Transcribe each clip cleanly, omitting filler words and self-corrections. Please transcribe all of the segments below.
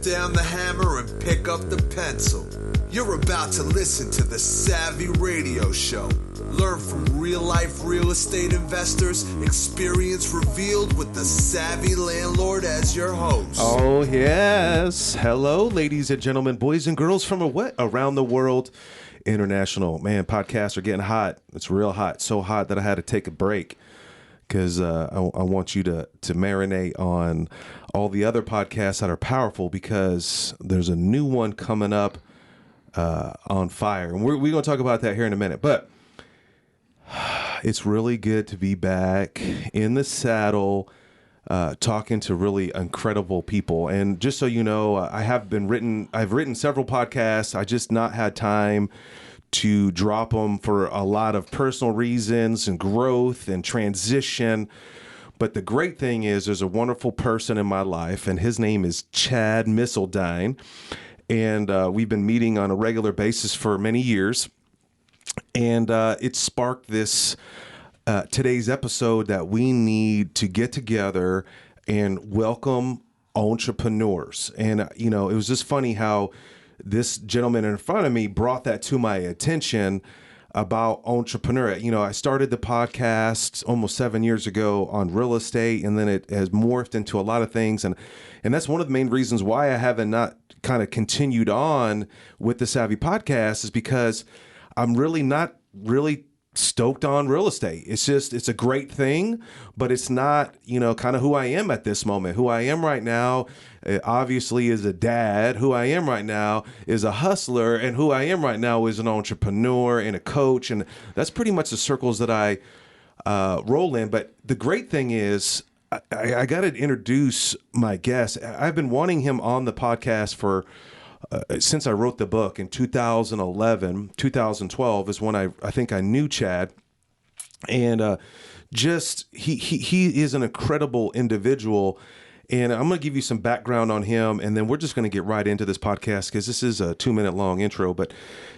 down the hammer and pick up the pencil. You're about to listen to the Savvy Radio Show. Learn from real-life real estate investors, experience revealed with the Savvy Landlord as your host. Oh, yes. Hello, ladies and gentlemen, boys and girls from around the world. International. Man, podcasts are getting hot. It's real hot. So hot that I had to take a break because I want you to marinate on all the other podcasts that are powerful, because there's a new one coming up on fire. And we're going to talk about that here in a minute. But it's really good to be back in the saddle, talking to really incredible people. And just so you know, I've written several podcasts. I just not had time to drop them for a lot of personal reasons and growth and transition. But the great thing is there's a wonderful person in my life, and his name is Chad Missildine. And we've been meeting on a regular basis for many years. And it sparked this today's episode that we need to get together and welcome entrepreneurs. And, you know, it was just funny how this gentleman in front of me brought that to my attention about entrepreneur. You know, I started the podcast almost 7 years ago on real estate, and then it has morphed into a lot of things. And that's one of the main reasons why I haven't not kind of continued on with the Savvy podcast, is because I'm really not really stoked on real estate. It's a great thing, but it's not, you know, kind of who I am at this moment. Who I am right now, obviously, is a dad. Who I am right now is a hustler, and who I am right now is an entrepreneur and a coach. And that's pretty much the circles that I roll in. But the great thing is, I got to introduce my guest. I've been wanting him on the podcast for since I wrote the book in 2012 is when I think I knew Chad. And just he is an incredible individual. And I'm going to give you some background on him, and then we're just going to get right into this podcast, because this is a 2-minute long intro. But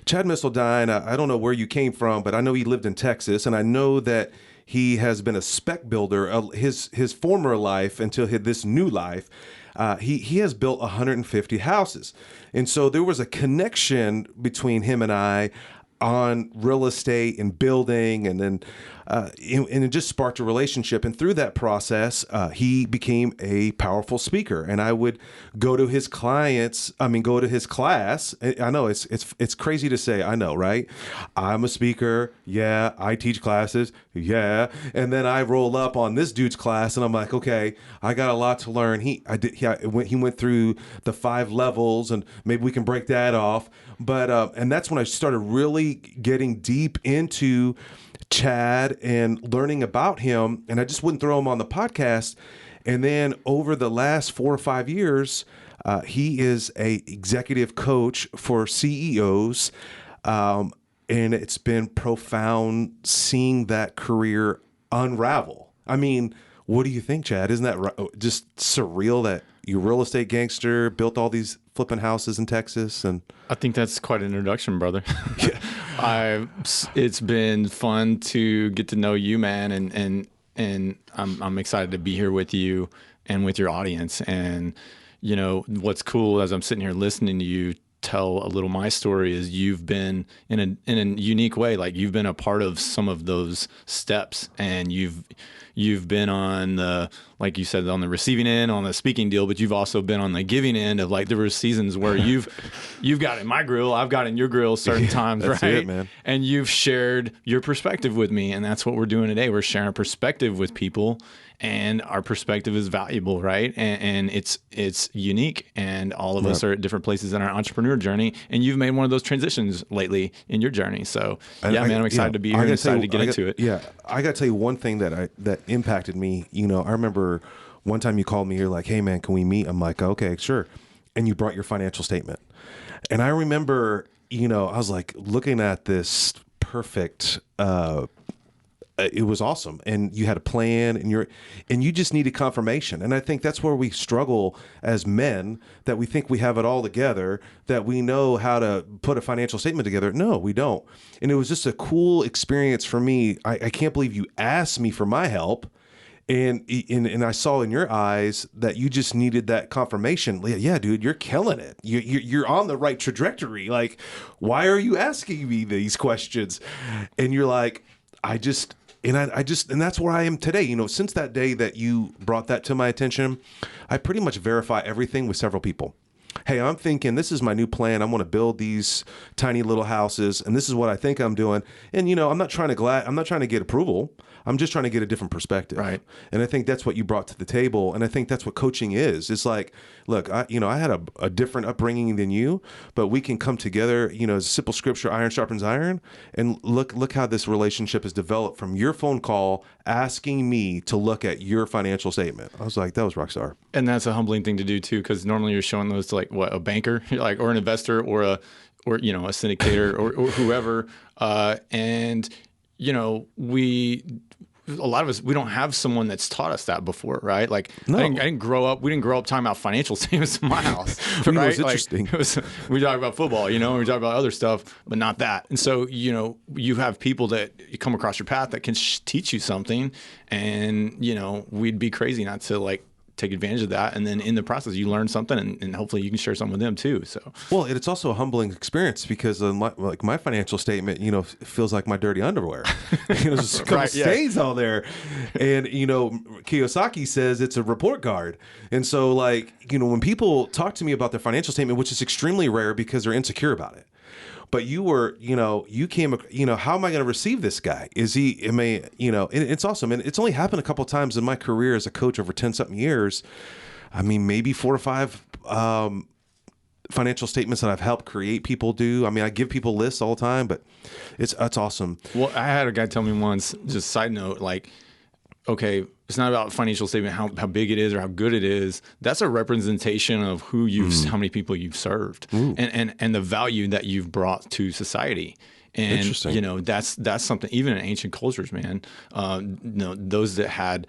Chad Missildine, I don't know where you came from, but I know he lived in Texas, and I know that he has been a spec builder. His former life until this new life, he has built 150 houses. And so there was a connection between him and I on real estate and building, and then and it just sparked a relationship. And through that process, he became a powerful speaker. And I would go to his class. I know it's crazy to say, I know, right? I'm a speaker. Yeah. I teach classes. Yeah. And then I roll up on this dude's class, and I'm like, okay, I got a lot to learn. He went through the 5 levels, and maybe we can break that off. But and that's when I started really getting deep into Chad and learning about him, and I just wouldn't throw him on the podcast. And then over the last 4 or 5 years, he is a executive coach for CEOs, and it's been profound seeing that career unravel. I mean, what do you think, Chad? Isn't that just surreal that you're a real estate gangster, built all these flipping houses in Texas? And I think that's quite an introduction, brother. Yeah. It's been fun to get to know you, man, and I'm excited to be here with you and with your audience. And you know what's cool, as I'm sitting here listening to you tell a little my story, is you've been in a unique way, like you've been a part of some of those steps, and you've been on the, like you said, on the receiving end, on the speaking deal, but you've also been on the giving end of, like, there were seasons where you've got in my grill, I've got in your grill certain times, that's right? It, man. And you've shared your perspective with me, and that's what we're doing today. We're sharing perspective with people, and our perspective is valuable, right? And it's unique, and all of us are at different places in our entrepreneur journey, and you've made one of those transitions lately in your journey. So yeah, man, I'm excited to be here and excited to get into it. Yeah, I got to tell you one thing that impacted me. You know, I remember one time you called me, you're like, hey man, can we meet? I'm like, okay, sure. And you brought your financial statement. And I remember, you know, I was like looking at this perfect, it was awesome. And you had a plan, and you just needed confirmation. And I think that's where we struggle as men, that we think we have it all together, that we know how to put a financial statement together. No, we don't. And it was just a cool experience for me. I can't believe you asked me for my help. And I saw in your eyes that you just needed that confirmation. Yeah, dude, you're killing it. You're on the right trajectory. Like, why are you asking me these questions? And you're like, I just, and that's where I am today. You know, since that day that you brought that to my attention, I pretty much verify everything with several people. Hey, I'm thinking this is my new plan. I want to build these tiny little houses, and this is what I think I'm doing. And you know, I'm not trying to get approval. I'm just trying to get a different perspective. Right. And I think that's what you brought to the table. And I think that's what coaching is. It's like, look, I had a different upbringing than you, but we can come together, you know, as simple scripture, iron sharpens iron. And look how this relationship has developed from your phone call asking me to look at your financial statement. I was like, that was rock star. And that's a humbling thing to do too, because normally you're showing those to like a banker, like, or an investor, or you know, a syndicator or whoever. And you know, a lot of us, we don't have someone that's taught us that before, right? Like, No. I didn't grow up. We didn't grow up talking about financial statements in my house. For me, right? it was interesting. Like, we talk about football, you know, we talk about other stuff, but not that. And so, you know, you have people that come across your path that can teach you something, and you know, we'd be crazy not to like take advantage of that. And then in the process, you learn something, and hopefully you can share something with them too. So, well, it's also a humbling experience because my financial statement, you know, feels like my dirty underwear. You know, there's a couple stains on there. And, you know, Kiyosaki says it's a report card. And so, like, you know, when people talk to me about their financial statement, which is extremely rare because they're insecure about it. But you were, you know, you came, you know, how am I going to receive this guy? You know, and it's awesome. And it's only happened a couple of times in my career as a coach over 10 something years. I mean, maybe 4 or 5 financial statements that I've helped create people do. I mean, I give people lists all the time, but it's awesome. Well, I had a guy tell me once, just side note, like, okay, it's not about financial statement, how big it is or how good it is. That's a representation of who how many people you've served, and the value that you've brought to society. And you know, that's something even in ancient cultures, man. You know, those that had,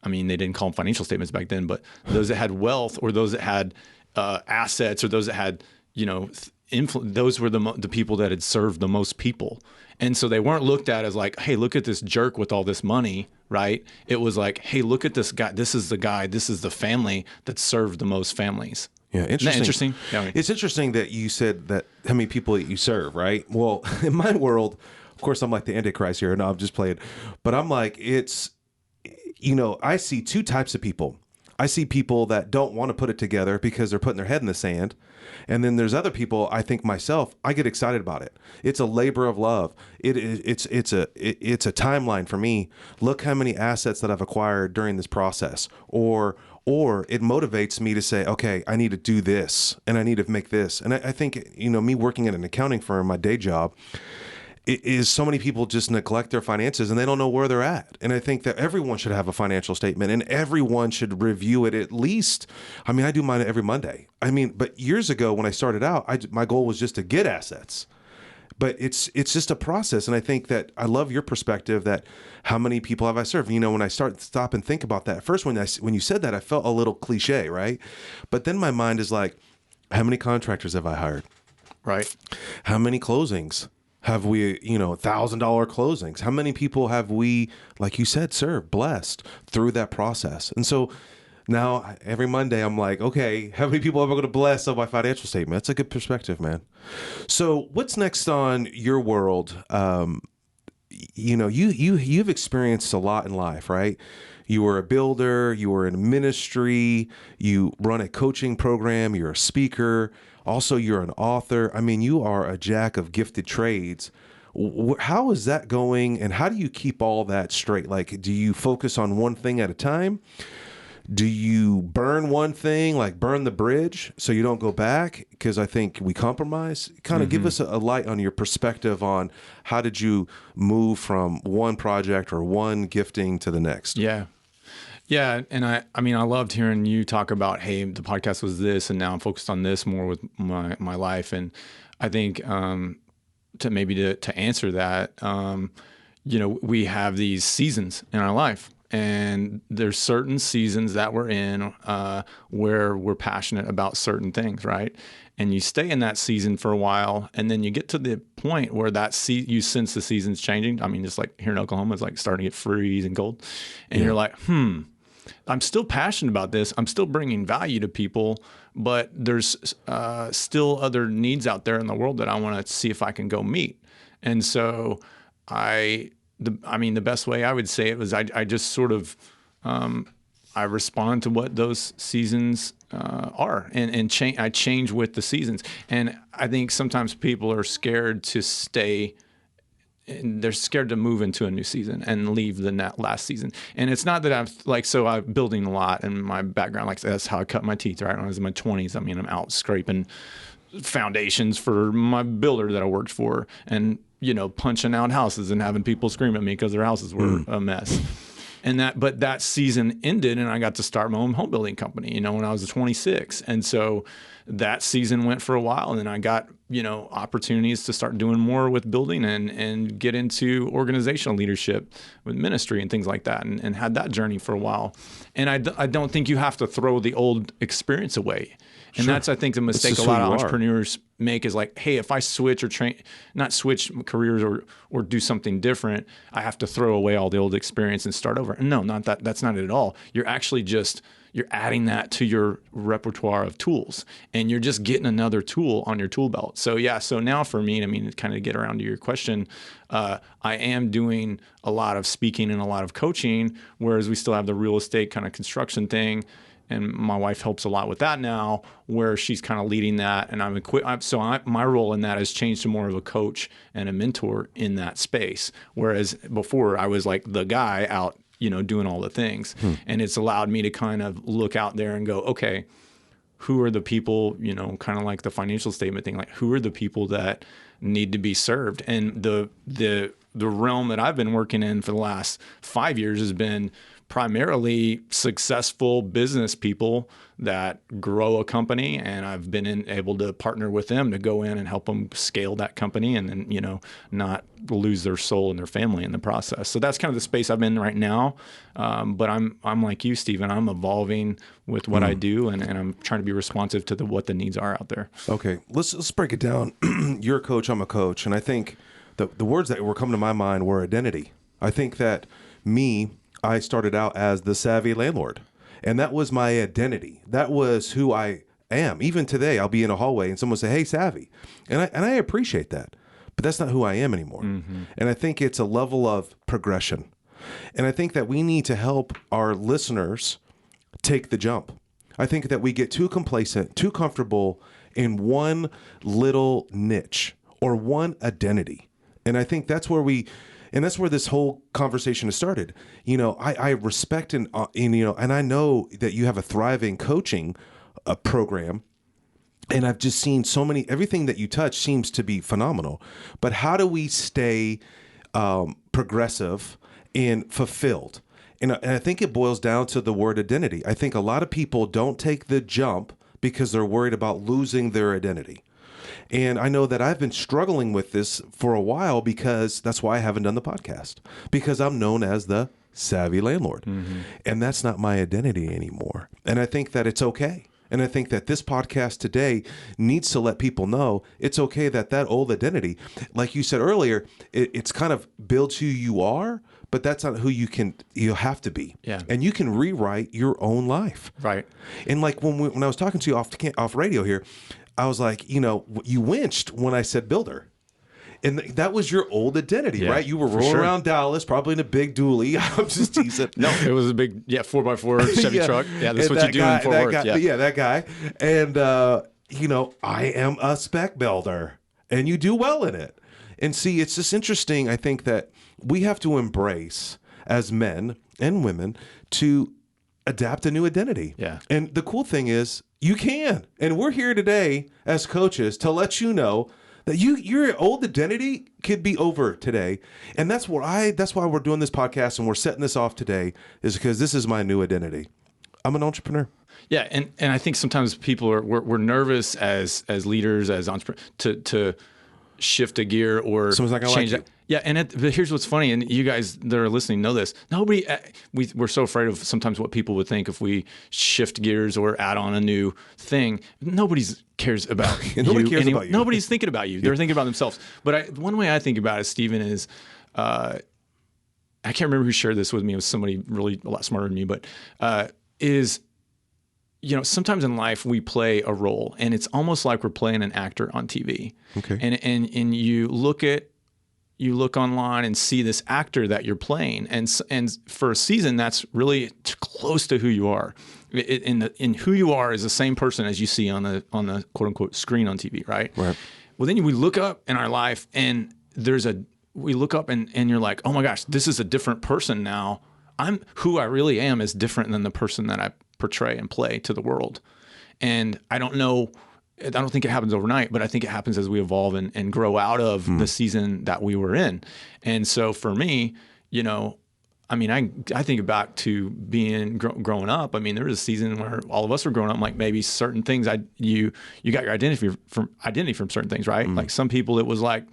I mean, they didn't call them financial statements back then, but those that had wealth, or those that had assets, or those that had, you know, those were the people that had served the most people. And so they weren't looked at as like, hey, look at this jerk with all this money, right? It was like, hey, look at this guy. This is the family that served the most families. Yeah, interesting. Isn't that interesting? Yeah. It's interesting that you said that how many people that you serve, right? Well, in my world, of course, I'm like the Antichrist here. No, I'm just playing. But I'm like, it's, you know, I see 2 types of people. I see people that don't want to put it together because they're putting their head in the sand. And then there's other people, I think myself, I get excited about it. It's a labor of love. It's a timeline for me. Look how many assets that I've acquired during this process. Or it motivates me to say, okay, I need to do this and I need to make this. And I think, you know, me working at an accounting firm, my day job, it is so many people just neglect their finances and they don't know where they're at. And I think that everyone should have a financial statement and everyone should review it at least. I mean, I do mine every Monday. I mean, but years ago when I started out, my goal was just to get assets. But it's just a process. And I think that I love your perspective that how many people have I served? You know, when I stop and think about that, first when you said that, I felt a little cliche, right? But then my mind is like, how many contractors have I hired? Right. How many closings have we, you know, $1,000 closings? How many people have we, like you said, served, blessed through that process? And so now every Monday I'm like, okay, how many people am I going to bless on my financial statement? That's a good perspective, man. So what's next on your world? You know, you've experienced a lot in life, right? You were a builder, you were in ministry, you run a coaching program, you're a speaker. Also, you're an author. I mean, you are a jack of gifted trades. How is that going? And how do you keep all that straight? Like, do you focus on one thing at a time? Do you burn one thing, like burn the bridge so you don't go back? Because I think we compromise. Kind of give us a light on your perspective on how did you move from one project or one gifting to the next? Yeah. Yeah, and I mean, I loved hearing you talk about, hey, the podcast was this, and now I'm focused on this more with my life. And I think to answer that, you know, we have these seasons in our life, and there's certain seasons that we're in where we're passionate about certain things, right? And you stay in that season for a while, and then you get to the point where you sense the season's changing. I mean, just like here in Oklahoma, it's like starting to get freeze and cold, and you're like, I'm still passionate about this. I'm still bringing value to people, but there's still other needs out there in the world that I want to see if I can go meet. And so the best way I would say it was I just sort of I respond to what those seasons are, and I change with the seasons. And I think sometimes people are scared to stay. And they're scared to move into a new season and leave the last season. And it's not that I'm building a lot, and my background, like that's how I cut my teeth, right? When I was in my 20s, I mean, I'm out scraping foundations for my builder that I worked for, and, punching out houses and having people scream at me because their houses were a mess. But that season ended, and I got to start my own home building company, when I was 26. And so that season went for a while, and then I got, opportunities to start doing more with building and get into organizational leadership with ministry and things like that, and had that journey for a while. And I don't think you have to throw the old experience away. And that's, I think, the mistake a lot of entrepreneurs make is like, hey, if I switch not switch careers or do something different, I have to throw away all the old experience and start over. And no, not that. That's not it at all. You're actually you're adding that to your repertoire of tools, and you're just getting another tool on your tool belt. So so now for me, to kind of get around to your question, I am doing a lot of speaking and a lot of coaching, whereas we still have the real estate kind of construction thing. And my wife helps a lot with that now, where she's kind of leading that, and I'm equipped. So my role in that has changed to more of a coach and a mentor in that space. Whereas before, I was like the guy out, doing all the things, and it's allowed me to kind of look out there and go, okay, who are the people, kind of like the financial statement thing, like who are the people that need to be served? And the realm that I've been working in for the last 5 years has been primarily successful business people that grow a company, and I've been able to partner with them to go in and help them scale that company, and then not lose their soul and their family in the process. So that's kind of the space I'm in right now. But I'm like you, Stephen. I'm evolving with what I do, and I'm trying to be responsive to what the needs are out there. Okay, let's break it down. You're a coach, I'm a coach, and I think the words that were coming to my mind were identity. I think that I started out as the savvy landlord, and that was my identity. That was who I am. Even today, I'll be in a hallway and someone will say, "Hey, savvy," and I appreciate that, but that's not who I am anymore. And I think it's a level of progression, and I think that we need to help our listeners take the jump. I think that we get too complacent, too comfortable in one little niche or one identity, and I think that's where that's where this whole conversation has started. I respect and I know that you have a thriving coaching program, and I've just seen everything that you touch seems to be phenomenal. But how do we stay progressive and fulfilled? And I think it boils down to the word identity. I think a lot of people don't take the jump because they're worried about losing their identity. And I know that I've been struggling with this for a while, because that's why I haven't done the podcast, because I'm known as the savvy landlord. And that's not my identity anymore. And I think that it's okay. And I think that this podcast today needs to let people know it's okay that old identity, like you said earlier, it's kind of builds who you are, but that's not who you have to be. Yeah. And you can rewrite your own life. Right. And like when I was talking to you off radio here, I was like, you winched when I said builder. And that was your old identity, right? You were rolling around Dallas, probably in a big dually. I'm just teasing. No, it was a big, 4x4 Chevy truck. Yeah, that's what you do in Fort Worth. Yeah, that guy. And, I am a spec builder, and you do well in it. And see, it's just interesting, I think, that we have to embrace, as men and women, to adapt a new identity. Yeah. And the cool thing is, you can. And we're here today as coaches to let you know that your old identity could be over today. And that's why we're doing this podcast, and we're setting this off today, is because this is my new identity. I'm an entrepreneur. Yeah, and I think sometimes people we're nervous as leaders, as entrepreneurs, to shift a gear or Someone's not gonna change like that. Yeah, but here's what's funny, and you guys that are listening know this. We're so afraid of sometimes what people would think if we shift gears or add on a new thing. Nobody cares about you. Nobody cares about you. Nobody's thinking about you. They're thinking about themselves. But one way I think about it, Stephen, is I can't remember who shared this with me. It was somebody really a lot smarter than me, but sometimes in life we play a role, and it's almost like we're playing an actor on TV. Okay. And you look online and see this actor that you're playing, and for a season that's really close to who you are. In who you are is the same person as you see on the quote unquote screen on TV, right? Right. Well, then we look up in our life, and we look up and you're like, oh my gosh, this is a different person now. Who I really am is different than the person that I portray and play to the world. And I don't think it happens overnight, but I think it happens as we evolve and grow out of the season that we were in. And so for me, I think back to being growing up. I mean, there was a season where all of us were growing up, like maybe certain things you got your identity from certain things, right? Like some people it was like,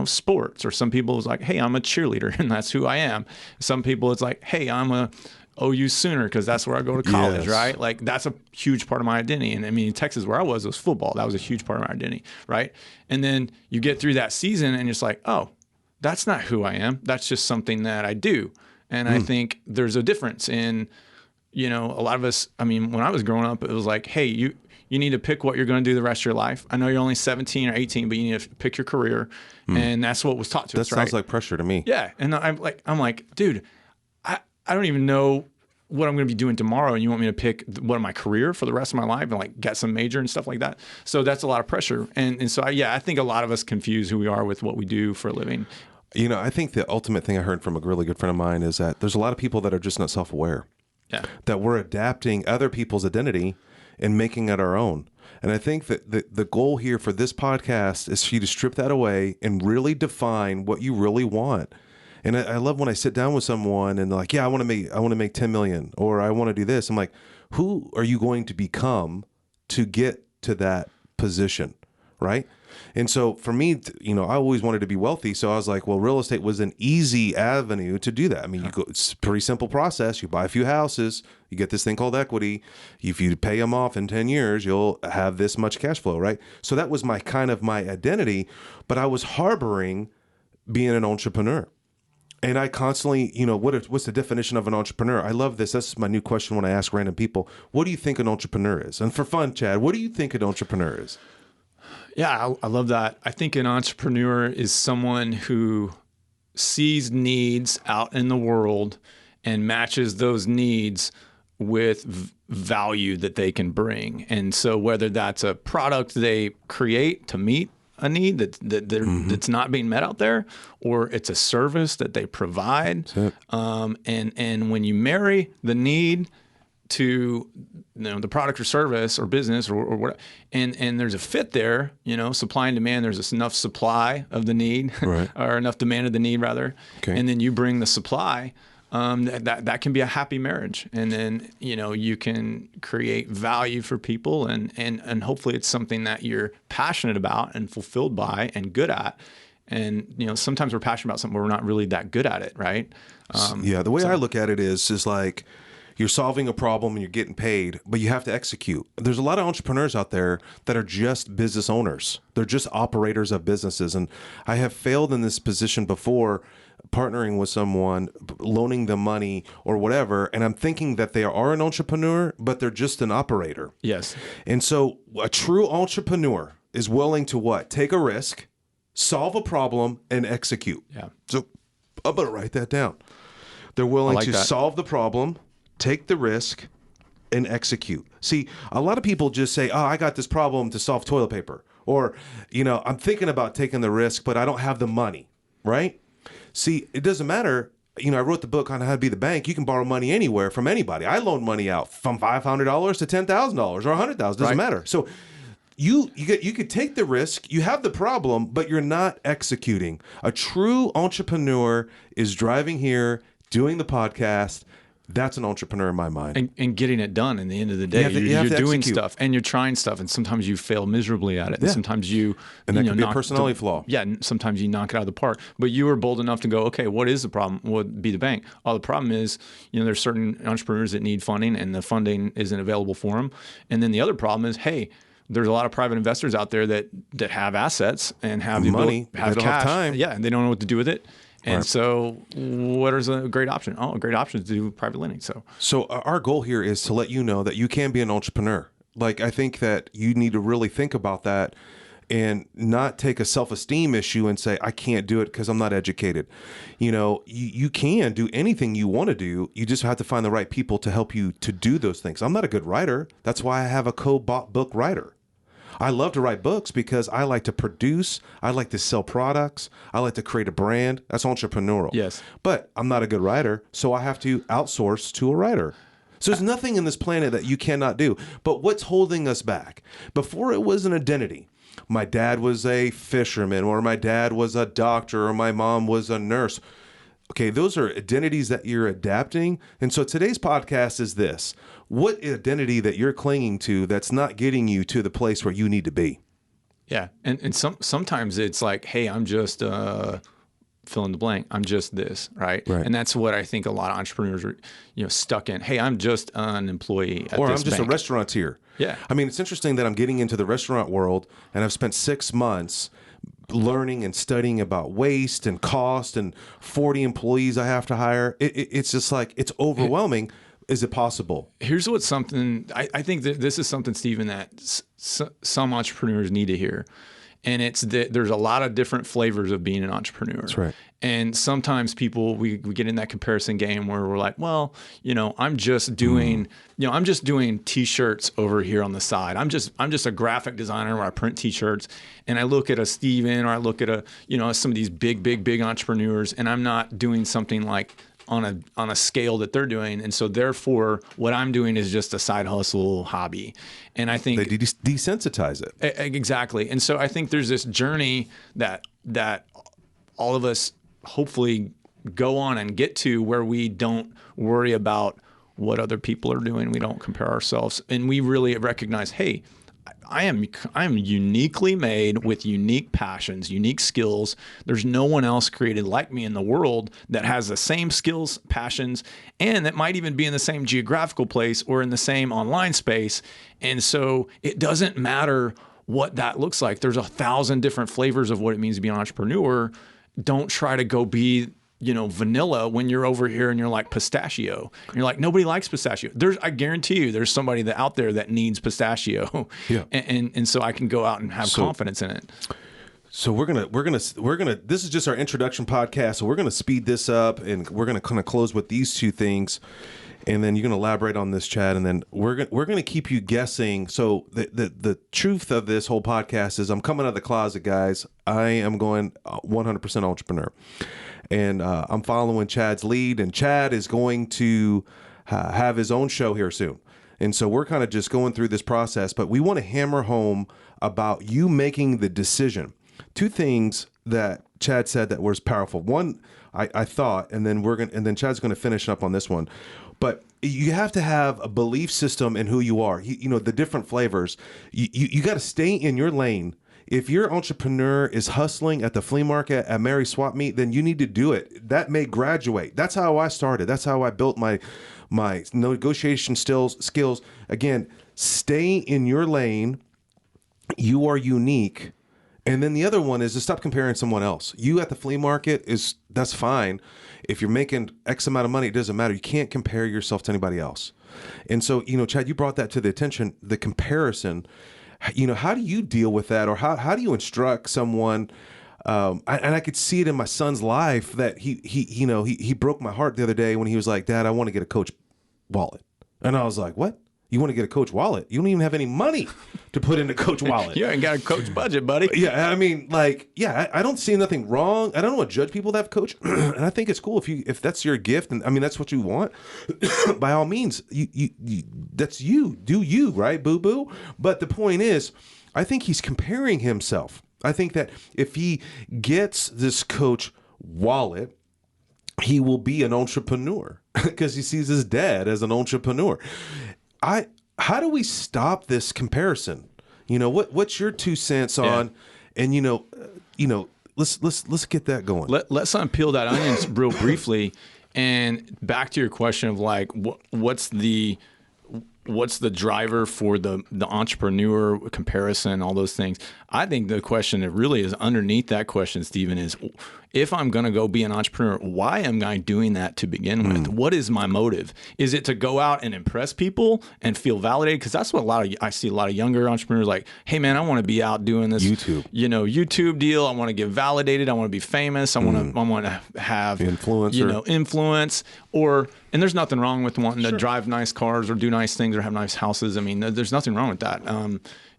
sports, or some people it was like, hey, I'm a cheerleader and that's who I am. Some people it's like, hey, I'm a OU Sooner because that's where I go to college, right? Like that's a huge part of my identity. And I mean, in Texas where I was, it was football. That was a huge part of my identity, right? And then you get through that season and it's like, oh, that's not who I am. That's just something that I do. And I think there's a difference in, a lot of us, I mean, when I was growing up, it was like, hey, you need to pick what you're going to do the rest of your life. I know you're only 17 or 18, but you need to pick your career. And that's what was taught to us, right? That sounds like pressure to me. Yeah. And I'm like, dude, I don't even know what I'm going to be doing tomorrow, and you want me to pick what my career for the rest of my life and like get some major and stuff like that. So that's a lot of pressure. And so I think a lot of us confuse who we are with what we do for a living. I think the ultimate thing I heard from a really good friend of mine is that there's a lot of people that are just not self-aware. Yeah. That we're adapting other people's identity and making it our own. And I think that the goal here for this podcast is for you to strip that away and really define what you really want. And I love when I sit down with someone and they're like, yeah, I want to make 10 million, or I want to do this. I'm like, who are you going to become to get to that position? Right. And so for me, I always wanted to be wealthy. So I was like, well, real estate was an easy avenue to do that. I mean, it's a pretty simple process. You buy a few houses, you get this thing called equity. If you pay them off in 10 years, you'll have this much cash flow. Right. So that was my identity, but I was harboring being an entrepreneur. And I constantly, what's the definition of an entrepreneur? I love this. That's my new question when I ask random people. What do you think an entrepreneur is? And for fun, Chad, what do you think an entrepreneur is? Yeah, I love that. I think an entrepreneur is someone who sees needs out in the world and matches those needs with value that they can bring. And so whether that's a product they create to meet a need that's not being met out there, or it's a service that they provide. And when you marry the need to the product or service or business or what, and there's a fit there, supply and demand, there's enough supply of the need, right. Or enough demand of the need rather. Okay. And then you bring the supply, that can be a happy marriage. And then, you can create value for people and hopefully it's something that you're passionate about and fulfilled by and good at. And, sometimes we're passionate about something, but we're not really that good at it. Right. The way I look at it is like, you're solving a problem and you're getting paid, but you have to execute. There's a lot of entrepreneurs out there that are just business owners. They're just operators of businesses. And I have failed in this position before, partnering with someone, loaning them money or whatever. And I'm thinking that they are an entrepreneur, but they're just an operator. Yes. And so a true entrepreneur is willing to what? Take a risk, solve a problem, and execute. Yeah. So I'm going to write that down. They're willing to solve the problem, take the risk, and execute. See, a lot of people just say, I got this problem to solve toilet paper. Or, I'm thinking about taking the risk, but I don't have the money, right? See, it doesn't matter. I wrote the book on how to be the bank. You can borrow money anywhere from anybody. I loan money out from $500 to $10,000 or $100,000. Doesn't matter. So you could take the risk. You have the problem, but you're not executing. A true entrepreneur is driving here, doing the podcast. That's an entrepreneur in my mind. And getting it done in the end of the day. You're doing stuff and you're trying stuff, and sometimes you fail miserably at it. And sometimes that could be a personality flaw. Yeah, and sometimes you knock it out of the park. But you were bold enough to go, okay, what is the problem? What would be the bank? Oh, the problem is, there's certain entrepreneurs that need funding, and the funding isn't available for them. And then the other problem is, hey, there's a lot of private investors out there that have assets and have the money, have they don't cash. have time. Yeah, and they don't know what to do with it. And so what is a great option? Oh, a great option is to do private lending. So our goal here is to let you know that you can be an entrepreneur. Like, I think that you need to really think about that and not take a self-esteem issue and say, I can't do it because I'm not educated. You can do anything you want to do. You just have to find the right people to help you to do those things. I'm not a good writer. That's why I have a co-bought book writer. I love to write books because I like to produce. I like to sell products. I like to create a brand. That's entrepreneurial. Yes. But I'm not a good writer, so I have to outsource to a writer. So there's nothing in this planet that you cannot do. But what's holding us back? Before it was an identity. My dad was a fisherman, or my dad was a doctor, or my mom was a nurse. Okay, those are identities that you're adapting. And so today's podcast is this. What identity that you're clinging to that's not getting you to the place where you need to be? Yeah. And sometimes it's like, hey, I'm just fill in the blank. I'm just this, right? And that's what I think a lot of entrepreneurs are, stuck in. Hey, I'm just an employee at or this I'm just bank. a restaurateur. Yeah. I mean, it's interesting that I'm getting into the restaurant world, and I've spent 6 months learning and studying about waste and cost and 40 employees I have to hire. It's just like, it's overwhelming. Is it possible? Here's what's something, I think that this is something, Stephen, that some entrepreneurs need to hear. And it's that there's a lot of different flavors of being an entrepreneur. That's right. And sometimes people, we get in that comparison game where we're like, well, I'm just doing, I'm just doing T-shirts over here on the side. I'm just a graphic designer where I print T-shirts, and I look at a Steven, or I look at some of these big entrepreneurs, and I'm not doing something like on a scale that they're doing. And so therefore what I'm doing is just a side hustle hobby. And I think they desensitize it. Exactly. And so I think there's this journey that all of us hopefully go on and get to, where we don't worry about what other people are doing. We don't compare ourselves, and we really recognize, hey, I am uniquely made with unique passions, unique skills. There's no one else created like me in the world that has the same skills, passions, and that might even be in the same geographical place or in the same online space. And so it doesn't matter what that looks like. There's 1,000 different flavors of what it means to be an entrepreneur. Don't try to go be vanilla when you're over here and you're like pistachio. And you're like, nobody likes pistachio. I guarantee you there's somebody out there that needs pistachio. Yeah. And so I can go out and have confidence in it. So we're gonna this is just our introduction podcast. So we're gonna speed this up, and we're gonna kind of close with these two things. And then you're gonna elaborate on this, Chad, and then we're gonna keep you guessing. So the truth of this whole podcast is, I'm coming out of the closet, guys. I am going 100% entrepreneur. And I'm following Chad's lead, and Chad is going to have his own show here soon. And so we're kind of just going through this process, but we want to hammer home about you making the decision. Two things that Chad said that was powerful. One, I thought, and then Chad's going to finish up on this one. But you have to have a belief system in who you are. The different flavors. You got to stay in your lane. If your entrepreneur is hustling at the flea market at Mary Swap Meet, then you need to do it. That may graduate. That's how I started. That's how I built my negotiation skills. Again, stay in your lane. You are unique. And then the other one is to stop comparing someone else. You at the flea market, that's fine. If you're making X amount of money, it doesn't matter. You can't compare yourself to anybody else. And so, Chad, you brought that to the attention, the comparison. How do you deal with that, or how do you instruct someone? And I could see it in my son's life that he broke my heart the other day when he was like, "Dad, I want to get a Coach wallet," and I was like, "What? You want to get a Coach wallet? You don't even have any money to put in a Coach wallet. You ain't got a Coach budget, buddy." Yeah, I mean, I don't see nothing wrong. I don't want to judge people that have Coach, and I think it's cool if that's your gift, and I mean that's what you want. By all means, you that's you. Do you, right, boo boo? But the point is, I think he's comparing himself. I think that if he gets this Coach wallet, he will be an entrepreneur because he sees his dad as an entrepreneur. How do we stop this comparison? What's your 2 cents on, and let's get that going. Let's unpeel that onion real briefly, and back to your question of like, what's the driver for the entrepreneur comparison, all those things. I think the question that really is underneath that question, Stephen, is if I'm going to go be an entrepreneur, why am I doing that to begin with? What is my motive? Is it to go out and impress people and feel validated? Because that's what I see a lot of younger entrepreneurs like, hey man, I want to be out doing this YouTube deal. I want to get validated. I want to be famous. I want to have influence and there's nothing wrong with wanting to drive nice cars or do nice things or have nice houses. I mean, there's nothing wrong with that.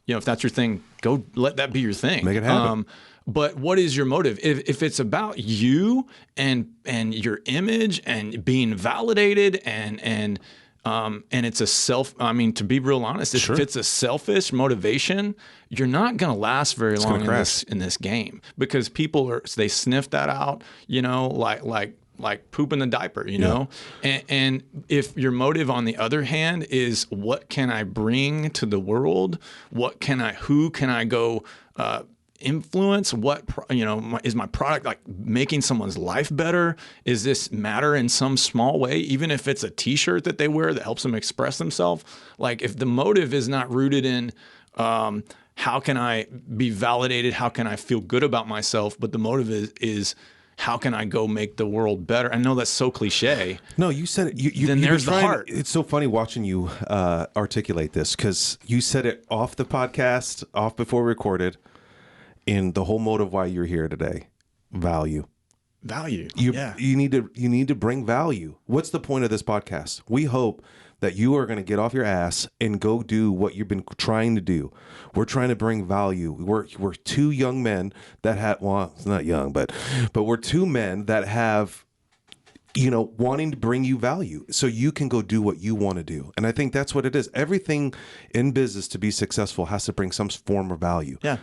If that's your thing, go let that be your thing. Make it happen. But what is your motive? If it's about you and your image and being validated and it's to be real honest, if it's a selfish motivation, you're not going to last very long in this game, because they sniff that out, like poop in the diaper, know? And if your motive, on the other hand, is what can I bring to the world? Who can I go influence? What, is my product like making someone's life better? Is this matter in some small way? Even if it's a t-shirt that they wear that helps them express themselves. Like if the motive is not rooted in, how can I be validated? How can I feel good about myself? But the motive is how can I go make the world better? I know that's so cliche. No, you said it. Then there's the heart. It's so funny watching you articulate this, because you said it off the podcast, off before we recorded, in the whole motive why you're here today. Value. You need to bring value. What's the point of this podcast? We hope that you are going to get off your ass and go do what you've been trying to do. We're trying to bring value. We're 2 young men that it's not young, but we're 2 men that have, wanting to bring you value so you can go do what you want to do. And I think that's what it is. Everything in business to be successful has to bring some form of value. Yeah.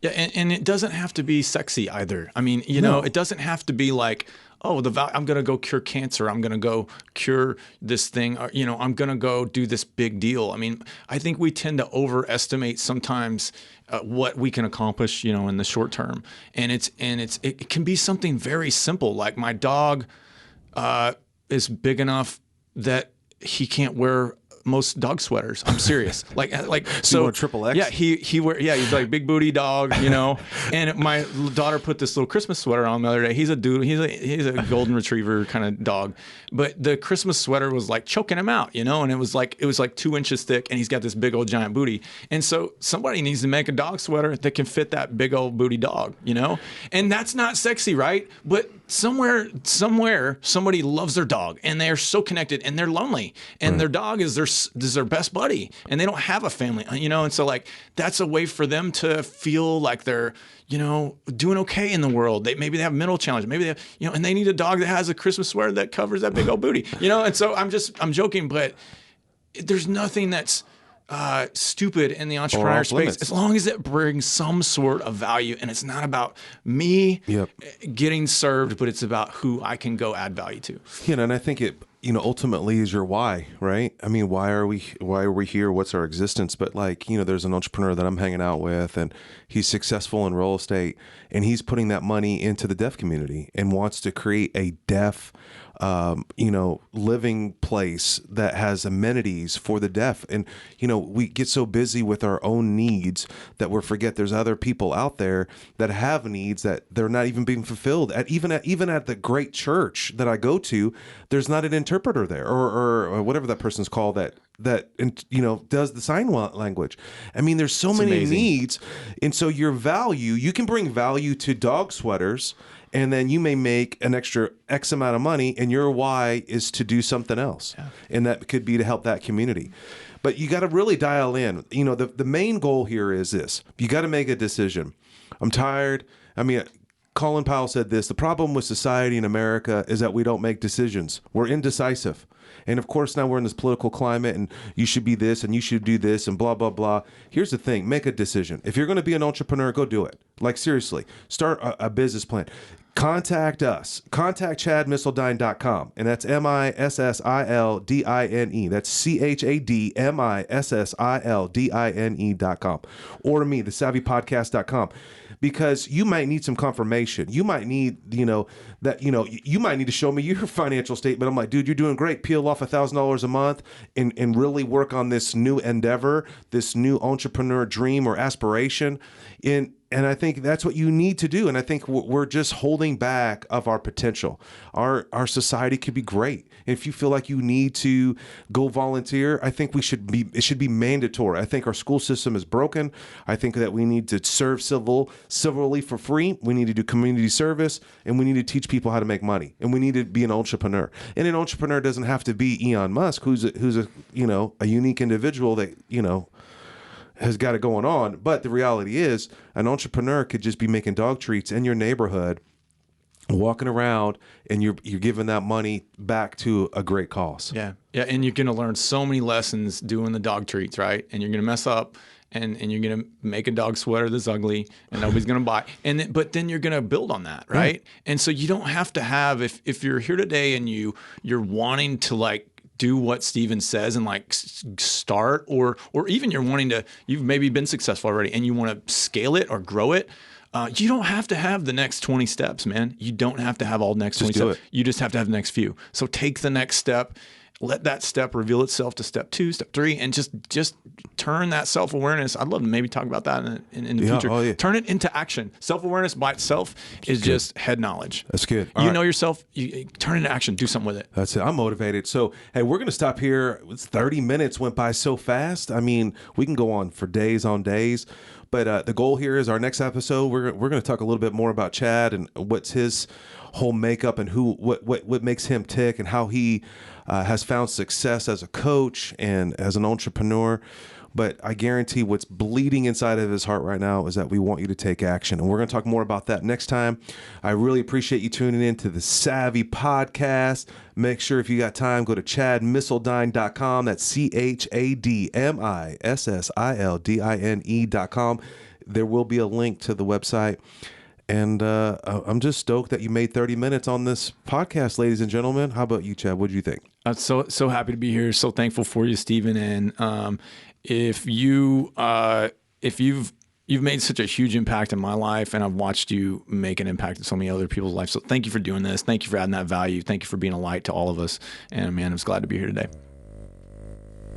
Yeah, and it doesn't have to be sexy either. I mean, it doesn't have to be like, I'm going to go cure cancer. I'm going to go cure this thing. Or, I'm going to go do this big deal. I mean, I think we tend to overestimate sometimes what we can accomplish, in the short term. And it can be something very simple. Like my dog is big enough that he can't wear most dog sweaters. I'm serious. So triple X. Yeah, he's like big booty dog, And my daughter put this little Christmas sweater on the other day. He's a dude. He's a golden retriever kind of dog, but the Christmas sweater was like choking him out, and it was like 2 inches thick, and he's got this big old giant booty. And so somebody needs to make a dog sweater that can fit that big old booty dog, And that's not sexy, right? But somewhere somebody loves their dog, and they're so connected, and they're lonely, and their dog is their best buddy, and they don't have a family, and so like that's a way for them to feel like they're doing okay in the world. Maybe they have mental challenge, maybe they have, and they need a dog that has a Christmas sweater that covers that big old booty, and so I'm joking, but there's nothing that's stupid in the entrepreneur space, as long as it brings some sort of value, and it's not about me getting served, but it's about who I can go add value to. And I think it, ultimately is your why, right? I mean, why are we here? What's our existence? But there's an entrepreneur that I'm hanging out with, and he's successful in real estate, and he's putting that money into the deaf community and wants to create a deaf living place that has amenities for the deaf. And, we get so busy with our own needs that we forget there's other people out there that have needs that they're not even being fulfilled at. Even at the great church that I go to, there's not an interpreter there or whatever that person's called that does the sign language. I mean, there's so many needs. And so your value, you can bring value to dog sweaters, and then you may make an extra X amount of money, and your why is to do something else. Yeah. And that could be to help that community. But you got to really dial in. The main goal here is this. You got to make a decision. I'm tired. I mean, Colin Powell said this: the problem with society in America is that we don't make decisions. We're indecisive. And of course, now we're in this political climate, and you should be this, and you should do this, and blah, blah, blah. Here's the thing. Make a decision. If you're going to be an entrepreneur, go do it. Like, seriously, start a business plan. contact us. Contact ChadMissildine.com. And that's MISSILDINE. That's ChadMissildine.com. Or to me, thesavvypodcast.com. Because you might need some confirmation. You might need, you might need to show me your financial statement. I'm like, dude, you're doing great. Peel off $1,000 a month and really work on this new endeavor, this new entrepreneur dream or aspiration. And I think that's what you need to do. And I think we're just holding back of our potential. Our society could be great. If you feel like you need to go volunteer, I think it should be mandatory. I think our school system is broken. I think that we need to serve civilly for free. We need to do community service, and we need to teach people how to make money. And we need to be an entrepreneur. And an entrepreneur doesn't have to be Elon Musk, who's a unique individual that, has got it going on. But the reality is an entrepreneur could just be making dog treats in your neighborhood, walking around, and you're giving that money back to a great cause. Yeah. And you're going to learn so many lessons doing the dog treats, right? And you're going to mess up and you're going to make a dog sweater that's ugly and nobody's going to buy. But then you're going to build on that, right? And so you don't have to have, if you're here today and you're wanting to do what Steven says and start, or even you've maybe been successful already and you want to scale it or grow it. You don't have to have the next 20 steps, man. You don't have to have all the next 20 steps. You just have to have the next few. So take the next step, let that step reveal itself to step 2, step 3, and just turn that self-awareness. I'd love to maybe talk about that in the future. Oh, yeah. Turn it into action. Self-awareness by itself is just head knowledge. That's good. You know yourself, you turn it into action, do something with it. That's it. I'm motivated. So, hey, we're going to stop here. It's 30 minutes went by so fast. I mean, we can go on for days on days. But the goal here is our next episode, we're going to talk a little bit more about Chad and what's his whole makeup and what makes him tick and how he has found success as a coach and as an entrepreneur. But I guarantee what's bleeding inside of his heart right now is that we want you to take action. And we're going to talk more about that next time. I really appreciate you tuning in to the Savvy Podcast. Make sure if you got time, go to ChadMissildine.com. That's ChadMissildine.com. There will be a link to the website. And I'm just stoked that you made 30 minutes on this podcast, ladies and gentlemen. How about you, Chad? What do you think? I'm so happy to be here. So thankful for you, Steven. And if you've made such a huge impact in my life, and I've watched you make an impact in so many other people's lives. So thank you for doing this. Thank you for adding that value. Thank you for being a light to all of us. And man, I'm just glad to be here today.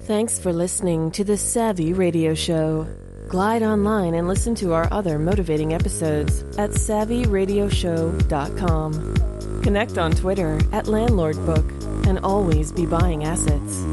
Thanks for listening to the Savvy Radio Show. Glide online and listen to our other motivating episodes at SavvyRadioShow.com. Connect on Twitter at LandlordBook and always be buying assets.